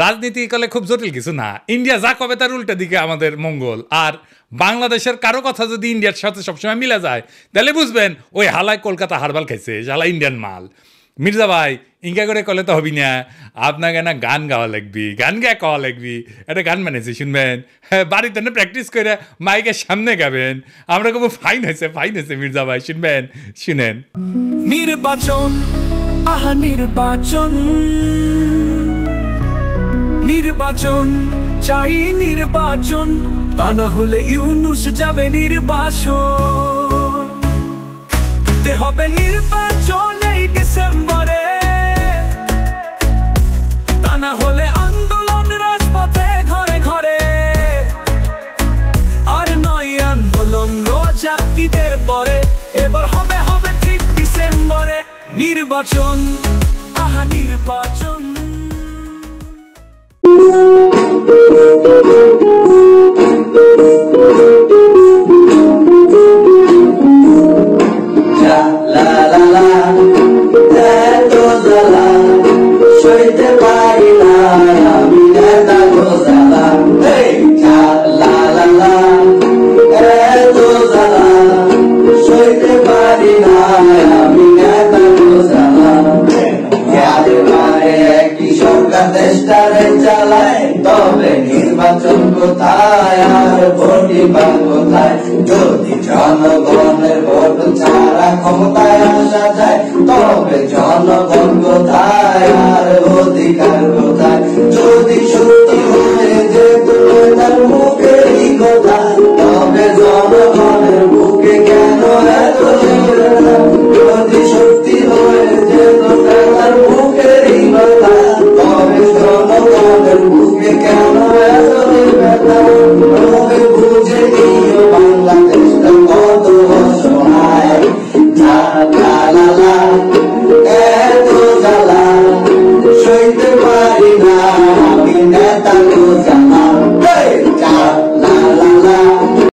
রাজনীতি কলে খুব জটিল কিছু না। ইন্ডিয়া যা কবে তার উল্টা দিকে আমাদের মঙ্গল। আর বাংলাদেশের কারো কথা যদি ইন্ডিয়ার সাথে সবসময় মিলে যায় তাহলে বুঝবেন ওই হালায় কলকাতা হারবাল খাইছে, হালা ইন্ডিয়ান মাল। মির্জা ভাই ইঙ্কা করে কলে তো হবি না, আপনাকে না গান গাওয়া লাগবি, গান গায়ে কওয়া লাগবি। একটা গান বানিয়েছি শুনবেন, হ্যাঁ বাড়িতে না প্র্যাকটিস করে মাইকের সামনে গাবেন। আমরা খুব ফাইন হয়েছে মির্জা ভাই, শুনবেন, শুনেন। নির্বাচন, আহা নির্বাচন, নির্বাচন চাই নির্বাচন, তা না হলে ইউনূস যাবে নির্বাসন। দিতে হবে নির্বাচন এই ডিসেম্বরে, তা না হলে আন্দোলন রাজপথে ঘরে ঘরে। আর নয় আন্দোলন রোজা ঈদের পরে, এবার হবে হবে ঠিক ডিসেম্বরে নির্বাচন, আহা নির্বাচন। সইতে পারি না আমি নেতা গোজালা, এত জ্বালা সইতে পারি না আমি নেতা গোজালা। একই সরকার দেশটারে চালায়, তবে নির্বাচন কোথায় আর ভোটই বা কোথায়? যদি জনগণের ভোট ছাড়া ক্ষমতায় আসা যায়, তবে জনগণ কোথায় আর অধিকার কোথায়? যদি সত্যি হয়ে যেত তার মুখেরই কথা, তবে জনগণের বুকে কেন এত ব্যথা? যদি সত্যি হয়ে যেত তার মুখেরই কথা, তবে জনগণের বুকে কেন এত ব্যথা? তবে বুঝে নিও বাংলাদেশটা কত অসহায়। এত জ্বালা সইতে পারি না আমি নেতা